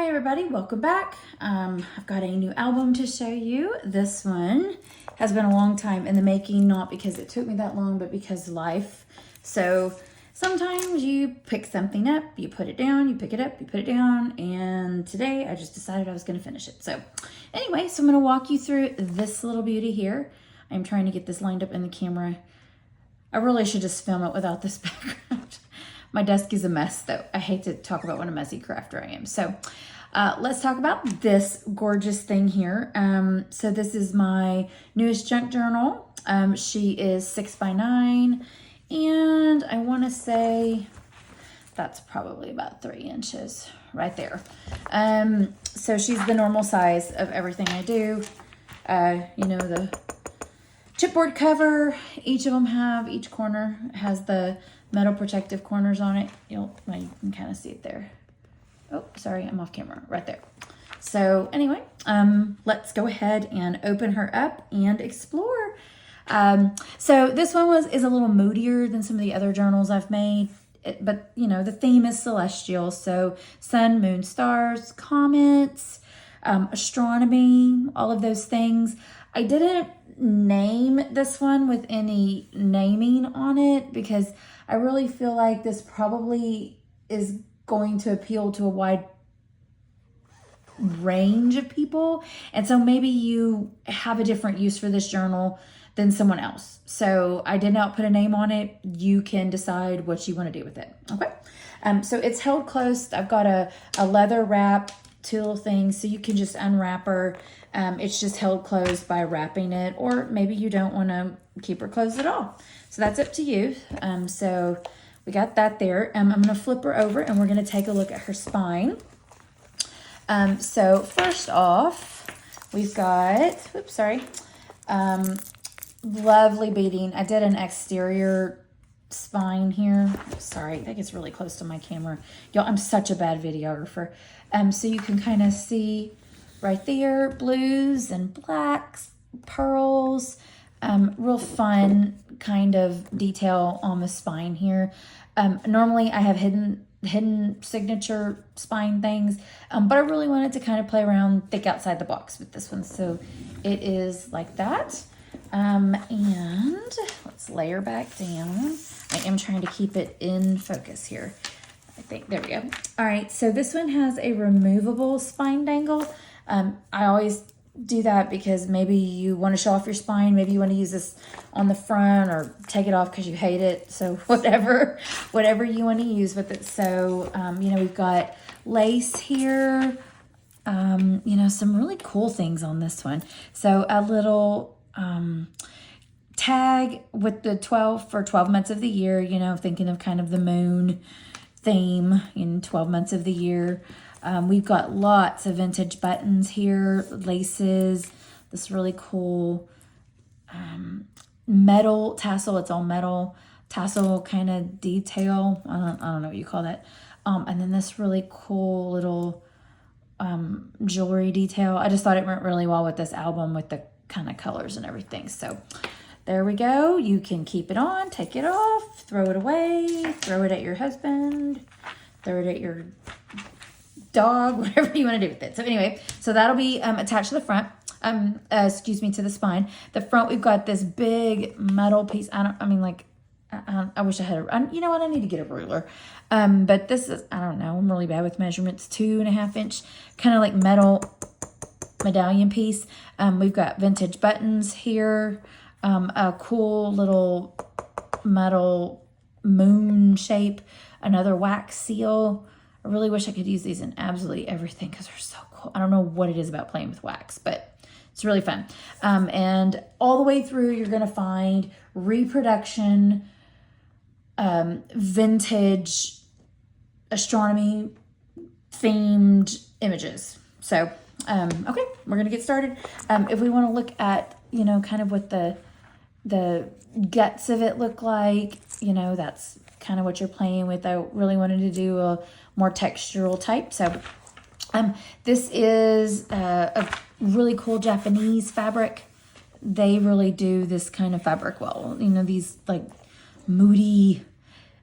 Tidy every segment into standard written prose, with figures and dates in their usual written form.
Hi everybody, welcome back. I've got a new album to show you. This one has been a long time in the making, not because it took me that long, but because life. So sometimes you pick something up, you put it down, you pick it up, you put it down, and today I just decided I was going to finish it. So anyway, so I'm going to walk you through this little beauty here. I'm trying to get this lined up in the camera. I really should just film it without this background. My desk is a mess though. I hate to talk about what a messy crafter I am. So let's talk about this gorgeous thing here. So this is my newest junk journal. She is 6x9 and I want to say that's probably about 3 inches right there. So she's the normal size of everything I do. You know, the chipboard cover, each corner has the metal protective corners on it. You can kind of see it there. Oh, sorry, I'm off camera, right there. So anyway, let's go ahead and open her up and explore. So this one is a little moodier than some of the other journals I've made, but you know, the theme is celestial. So sun, moon, stars, comets, astronomy, all of those things. I didn't name this one with any naming on it because I really feel like this probably is going to appeal to a wide range of people. And so maybe you have a different use for this journal than someone else. So I did not put a name on it. You can decide what you want to do with it. Okay. So it's held closed. I've got a leather wrap, 2 little things, so you can just unwrap her. It's just held closed by wrapping it, or maybe you don't want to keep her closed at all. So that's up to you. So we got that there. I'm going to flip her over and we're going to take a look at her spine. So first off, we've got, lovely beading. I did an exterior spine here. Sorry, that gets really close to my camera. Y'all, I'm such a bad videographer. So you can kind of see right there, blues and blacks, pearls, real fun kind of detail on the spine here. Normally I have hidden signature spine things, but I really wanted to kind of play around, think outside the box with this one. So it is like that. And let's layer back down. I am trying to keep it in focus here. I think, there we go. All right, so this one has a removable spine dangle. I always do that because maybe you want to show off your spine. Maybe you want to use this on the front or take it off because you hate it. So whatever you want to use with it. So, you know, we've got lace here, you know, some really cool things on this one. So a little, tag with the 12 months of the year, you know, thinking of kind of the moon theme in 12 months of the year. We've got lots of vintage buttons here, laces, this really cool metal tassel. It's all metal tassel kind of detail. I don't know what you call that. And then this really cool little jewelry detail. I just thought it went really well with this album with the kind of colors and everything. So there we go. You can keep it on, take it off, throw it away, throw it at your husband, throw it at your dog, whatever you want to do with it. So anyway, so that'll be attached to the front, to the spine. The front, we've got this big metal piece. I wish I had you know what? I need to get a ruler. But this is, I don't know, I'm really bad with measurements, 2.5 inch, kind of like metal medallion piece. We've got vintage buttons here, a cool little metal moon shape, another wax seal. I really wish I could use these in absolutely everything because they're so cool. I don't know what it is about playing with wax, but it's really fun. And all the way through, you're going to find reproduction, vintage astronomy themed images. So, okay, we're going to get started. If we want to look at, you know, kind of what the guts of it look like, you know, that's kind of what you're playing with. I really wanted to do a more textural type. So this is a really cool Japanese fabric. They really do this kind of fabric well. You know, these like moody,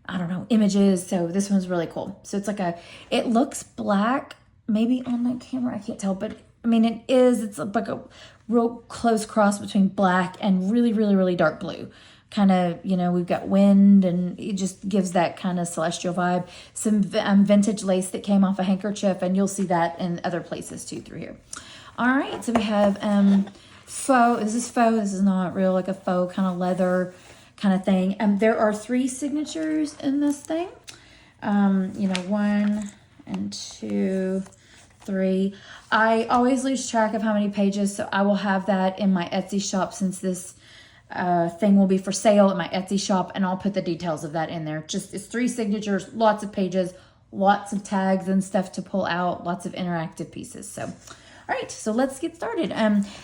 I don't know, images. So this one's really cool. So it's like it looks black maybe on the camera, I can't tell, but I mean, it's like a real close cross between black and really, really, really dark blue. Kind of, you know, we've got wind, and it just gives that kind of celestial vibe. Some vintage lace that came off a handkerchief, and you'll see that in other places too through here. All right, so we have faux. This is faux. This is not real, like a faux kind of leather kind of thing. There are 3 signatures in this thing. You know, 1 and 2, 3. I always lose track of how many pages, so I will have that in my Etsy shop, since this thing will be for sale at my Etsy shop, and I'll put the details of that in there. Just, it's 3 signatures, lots of pages, lots of tags and stuff to pull out, lots of interactive pieces. So, all right, so let's get started.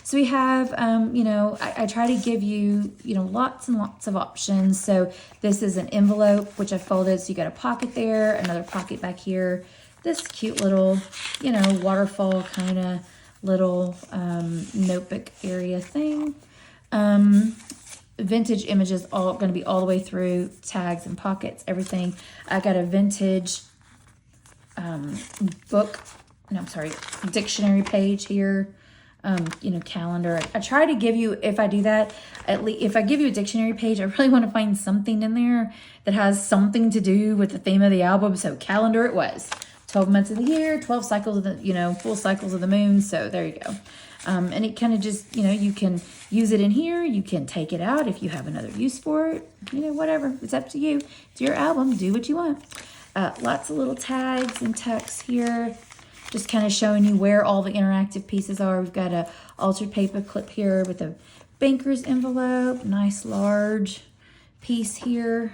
So we have, you know, I try to give you, you know, lots and lots of options. So this is an envelope, which I folded, so you got a pocket there, another pocket back here, this cute little, you know, waterfall kind of little notebook area thing. Vintage images all going to be all the way through, tags and pockets, everything. I got a vintage dictionary page here. You know, calendar. I try to give you, if I do that, at least if I give you a dictionary page, I really want to find something in there that has something to do with the theme of the album. So calendar it was. 12 months of the year, 12 cycles of the, you know, full cycles of the moon. So there you go. And it kind of just, you know, you can use it in here. You can take it out if you have another use for it. You know, whatever. It's up to you. It's your album. Do what you want. Lots of little tags and tucks here. Just kind of showing you where all the interactive pieces are. We've got a altered paper clip here with a banker's envelope. Nice large piece here.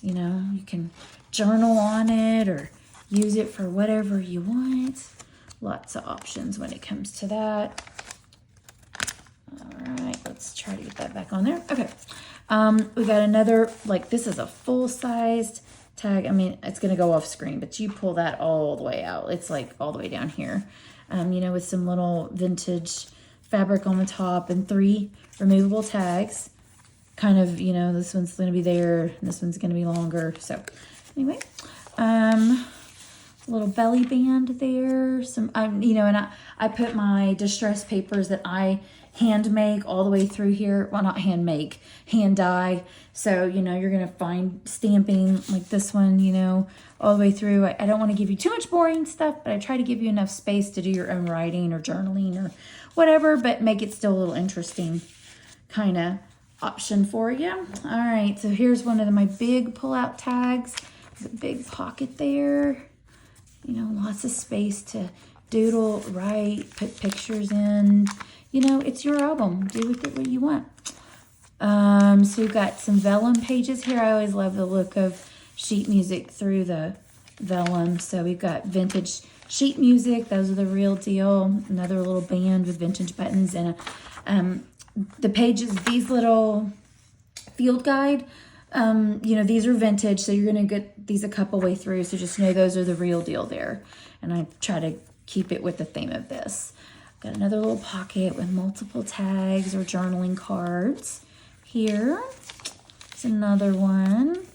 You know, you can journal on it or use it for whatever you want. Lots of options when it comes to that. All right, let's try to get that back on there. Okay, we got another, like this is a full-sized tag. I mean, it's gonna go off screen, but you pull that all the way out. It's like all the way down here. You know, with some little vintage fabric on the top and 3 removable tags. Kind of, you know, this one's gonna be there, and this one's gonna be longer. So anyway, little belly band there, some you know, and I put my distress papers that I hand make all the way through here. Well, not hand make, hand dye. So, you know, you're gonna find stamping like this one, you know, all the way through. I don't want to give you too much boring stuff, but I try to give you enough space to do your own writing or journaling or whatever, but make it still a little interesting kind of option for you. All right, so here's one of my big pull-out tags. The big pocket there. You know, lots of space to doodle, write, put pictures in. You know, it's your album. Do with it what you want. So we've got some vellum pages here. I always love the look of sheet music through the vellum. So we've got vintage sheet music. Those are the real deal. Another little band with vintage buttons and the pages, these little field guide. You know, these are vintage, so you're going to get these a couple way through. So just know those are the real deal there. And I try to keep it with the theme of this. Got another little pocket with multiple tags or journaling cards here. It's another one.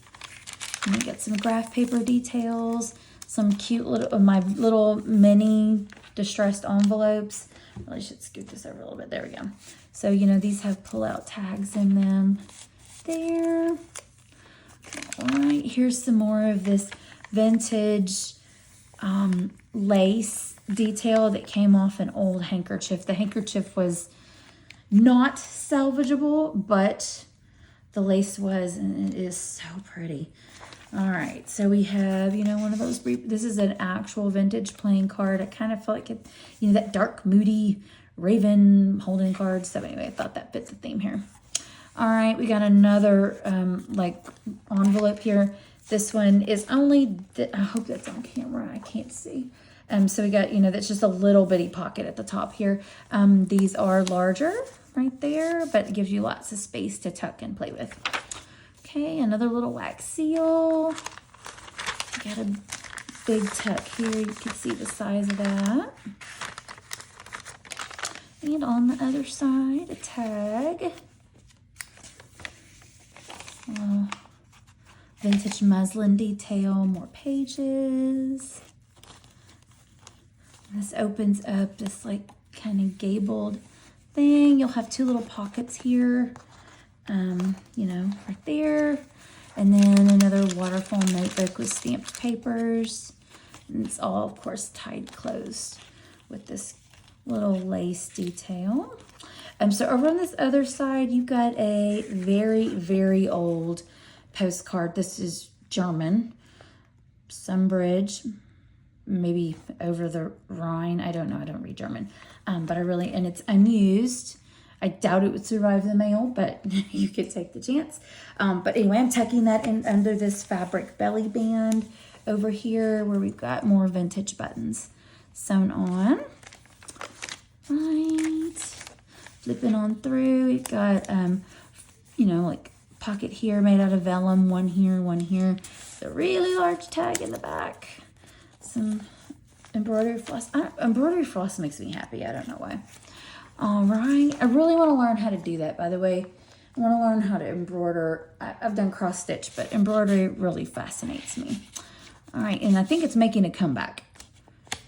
And I got some graph paper details, some cute little, my little mini distressed envelopes. I should scoot this over a little bit. There we go. So, you know, these have pull-out tags in them. There. All right, here's some more of this vintage lace detail that came off an old handkerchief. The handkerchief was not salvageable, but the lace was, and it is so pretty. All right, so we have, you know, one of those, this is an actual vintage playing card. I kind of felt like it, you know, that dark, moody raven holding card. So anyway, I thought that fit the theme here. All right, we got another like envelope here. This one is only, I hope that's on camera, I can't see. So we got, you know, that's just a little bitty pocket at the top here. These are larger right there, but it gives you lots of space to tuck and play with. Okay, another little wax seal. Got a big tuck here, you can see the size of that. And on the other side, a tag. Vintage muslin detail, more pages. This opens up this like kind of gabled thing. You'll have 2 little pockets here, you know, right there. And then another waterfall notebook with stamped papers. And it's all, of course, tied closed with this little lace detail. So over on this other side, you've got a very, very old postcard. This is German. Sunbridge, maybe over the Rhine. I don't know. I don't read German. But and it's unused. I doubt it would survive the mail, but you could take the chance. But anyway, I'm tucking that in under this fabric belly band over here where we've got more vintage buttons sewn on. Right. Flipping on through, we've got, you know, like pocket here made out of vellum, one here, one here. The really large tag in the back. Some embroidery floss. Embroidery floss makes me happy. I don't know why. All right. I really want to learn how to do that, by the way. I want to learn how to embroider. I've done cross stitch, but embroidery really fascinates me. All right. And I think it's making a comeback.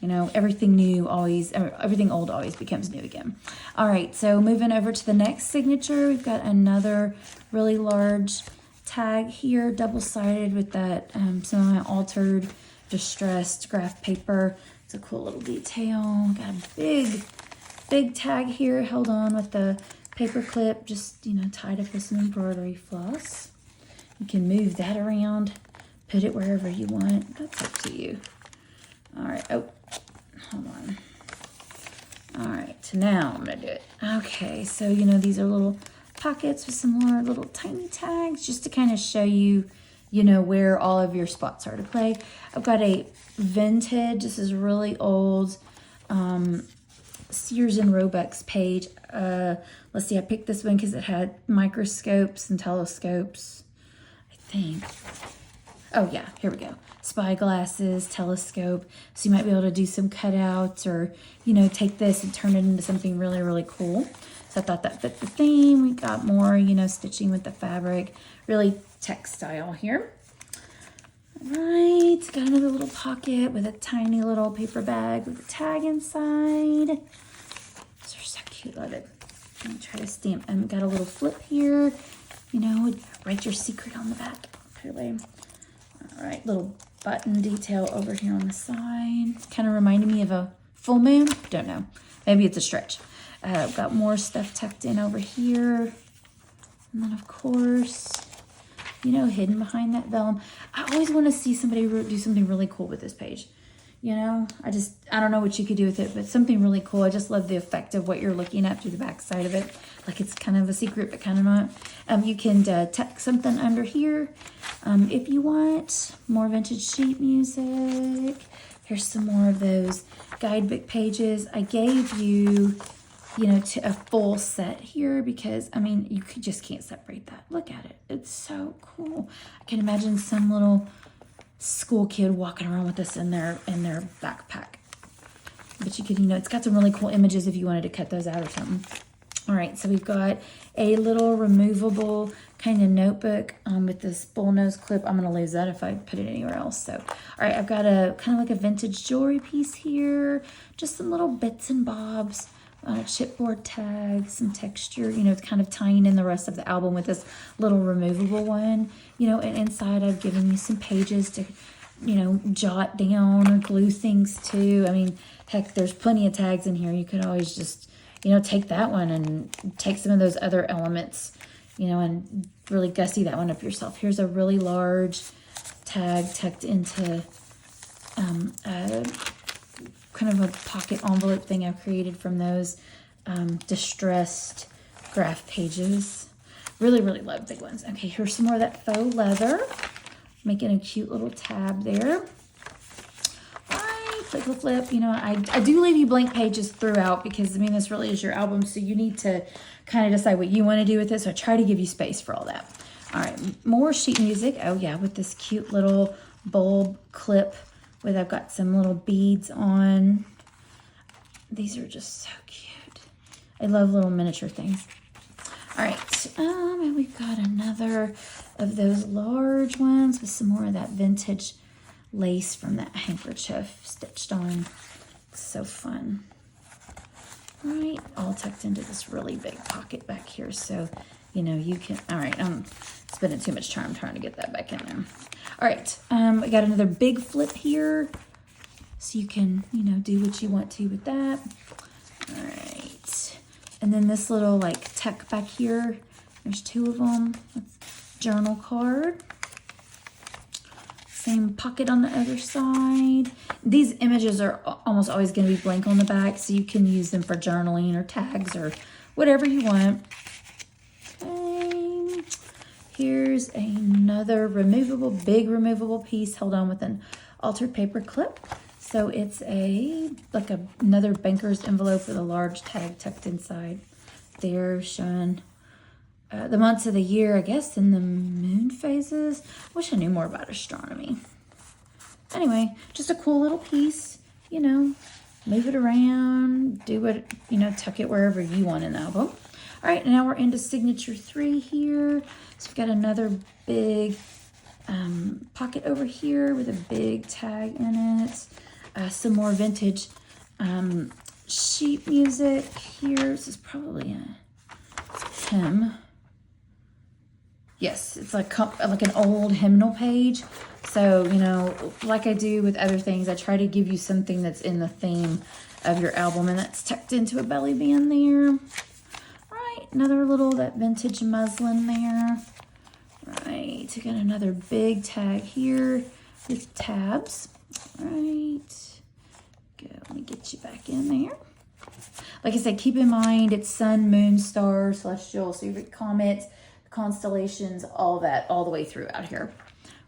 You know, everything new always, everything old always becomes new again. All right, so moving over to the next signature, we've got another really large tag here, double-sided with that semi-altered, distressed graph paper. It's a cool little detail. Got a big tag here held on with the paper clip, just, you know, tied up with some embroidery floss. You can move that around, put it wherever you want. That's up to you. All right, oh. Hold on. All right, so now I'm gonna do it. Okay, so you know, these are little pockets with some more little tiny tags just to kind of show you, you know, where all of your spots are to play. I've got a vintage, this is really old, Sears and Roebuck's page. Let's see, I picked this one because it had microscopes and telescopes, I think. Oh yeah, here we go. Spyglasses, telescope. So you might be able to do some cutouts or, you know, take this and turn it into something really, really cool. So I thought that fit the theme. We got more, you know, stitching with the fabric. Really textile here. All right, got another little pocket with a tiny little paper bag with a tag inside. These are so cute, love it. I'm gonna try to stamp. Got a little flip here, you know, write your secret on the back. Put it away. All right, little button detail over here on the side. Kind of reminded me of a full moon. Don't know. Maybe it's a stretch. I've got more stuff tucked in over here. And then, of course, you know, hidden behind that vellum. I always want to see somebody do something really cool with this page. You know, I don't know what you could do with it, but something really cool. I just love the effect of what you're looking at through the back side of it. Like it's kind of a secret, but kind of not. You can tuck something under here if you want. More vintage sheet music. Here's some more of those guidebook pages. I gave you, you know, to a full set here because, I mean, you just can't separate that. Look at it. It's so cool. I can imagine some little school kid walking around with this in their backpack. But you could, you know, it's got some really cool images if you wanted to cut those out or something. All right, so we've got a little removable kind of notebook with this bullnose clip. I'm gonna lose that if I put it anywhere else. So, all right, I've got a kind of like a vintage jewelry piece here, just some little bits and bobs. Chipboard tag, some texture, you know, it's kind of tying in the rest of the album with this little removable one, you know, and inside I've given you some pages to, you know, jot down or glue things to. I mean, heck, there's plenty of tags in here. You could always just, you know, take that one and take some of those other elements, you know, and really gussy that one up yourself. Here's a really large tag tucked into kind of a pocket envelope thing I've created from those distressed graph pages. Really, really love big ones. Okay, here's some more of that faux leather. Making a cute little tab there. All right, flip. You know, I do leave you blank pages throughout because, I mean, this really is your album, so you need to kind of decide what you want to do with it, so I try to give you space for all that. All right, more sheet music. Oh, yeah, with this cute little bulb clip with I've got some little beads on. These are just so cute. I love little miniature things. All right, and we've got another of those large ones with some more of that vintage lace from that handkerchief stitched on. So fun. All right, all tucked into this really big pocket back here. So, you know, you can, all right, I'm spending too much time trying to get that back in there. All right, I got another big flip here. So you can, you know, do what you want to with that. All right. And then this little like tuck back here, there's 2 of them. That's journal card. Same pocket on the other side. These images are almost always going to be blank on the back, so you can use them for journaling or tags or whatever you want. Okay. Here's another removable, big removable piece held on with an altered paper clip. So it's another banker's envelope with a large tag tucked inside. There, showing the months of the year, I guess, in the moon phases. Wish I knew more about astronomy. Anyway, just a cool little piece, you know, move it around, do what, you know, tuck it wherever you want in the album. All right, now we're into signature 3 here. So we've got another big pocket over here with a big tag in it. Some more vintage sheet music here. This is probably a hymn. Yes, it's like an old hymnal page. So, you know, like I do with other things, I try to give you something that's in the theme of your album, and that's tucked into a belly band there. All right, another little, that vintage muslin there. Right, we got another big tag here with tabs. Right, go, let me get you back in there. Like I said, keep in mind it's sun, moon, star, celestial, so you've got comets, constellations, all that, all the way through out here.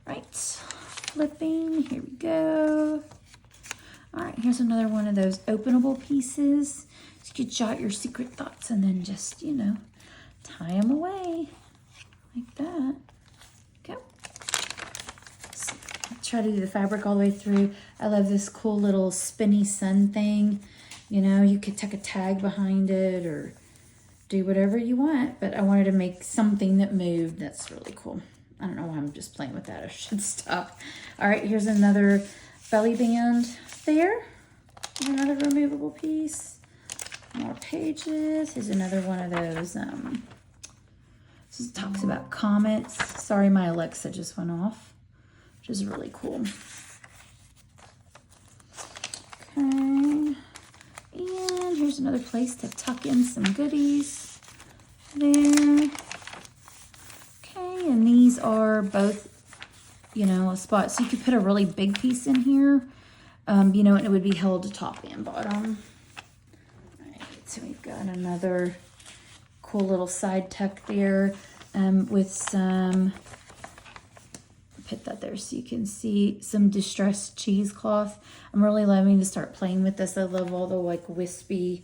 Right, flipping, here we go. All right, here's another one of those openable pieces. You could jot your secret thoughts and then just, you know, tie them away like that. Go. So, try to do the fabric all the way through. I love this cool little spinny sun thing. You know, you could tuck a tag behind it or do whatever you want, but I wanted to make something that moved. That's really cool. I don't know why I'm just playing with that. I should stop. All right, here's another belly band there. Another removable piece. More pages. Here's another one of those. This talks about comets. Sorry, my Alexa just went off, which is really cool. Okay. And here's another place to tuck in some goodies there. Okay, and these are both, you know, a spot. So you could put a really big piece in here, you know, and it would be held to top and bottom. All right, so we've got another cool little side tuck there with some, put that there so you can see, some distressed cheesecloth. I'm really loving to start playing with this. I love all the like wispy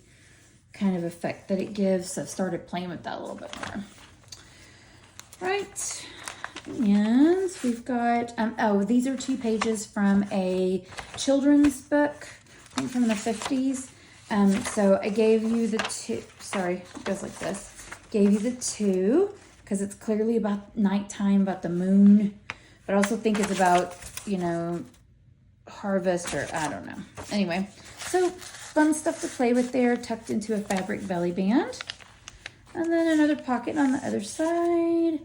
kind of effect that it gives. So I've started playing with that a little bit more. Right, and we've got, oh, these are 2 pages from a children's book, I think from the 50s. So I gave you the 2, sorry, it goes like this. Gave you the 2, because it's clearly about nighttime, about the moon, but I also think it's about, you know, harvest, or I don't know. Anyway, so fun stuff to play with there, tucked into a fabric belly band. And then another pocket on the other side.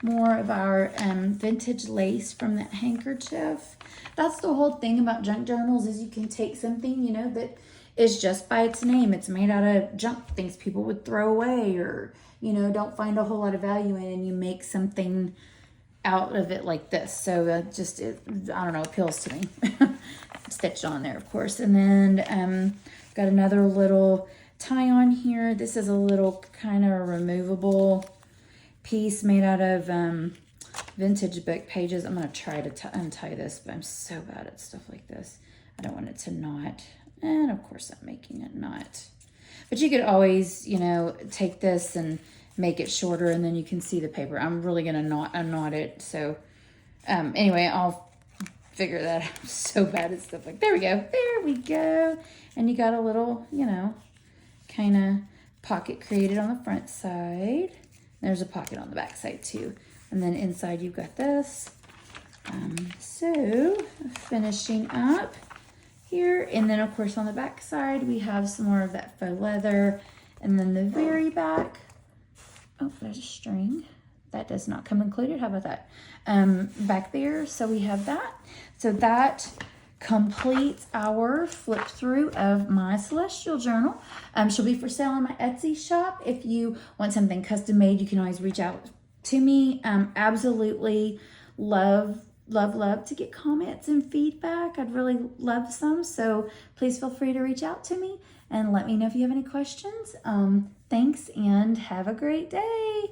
More of our vintage lace from that handkerchief. That's the whole thing about junk journals, is you can take something, you know, that is just by its name. It's made out of junk, things people would throw away or, you know, don't find a whole lot of value in, and you make something out of it like this. So I don't know, appeals to me. Stitched on there, of course. And then got another little tie on here. This is a little kind of removable piece made out of vintage book pages. I'm going to try to untie this, but I'm so bad at stuff like this. I don't want it to knot. And of course I'm making it knot. But you could always, you know, take this and make it shorter, and then you can see the paper. I'm really going to unknot it. So anyway, I'll figure that out. I'm so bad at stuff like, there we go. There we go. And you got a little, you know, kind of pocket created on the front side. There's a pocket on the back side too. And then inside you've got this. So finishing up here. And then of course on the back side, we have some more of that faux leather. And then the very back, oh, there's a string. That does not come included. How about that? Back there, so we have that. So that completes our flip through of my Celestial Journal. She'll be for sale on my Etsy shop. If you want something custom made, you can always reach out to me. Absolutely love to get comments and feedback. I'd really love some. So please feel free to reach out to me and let me know if you have any questions. Thanks and have a great day.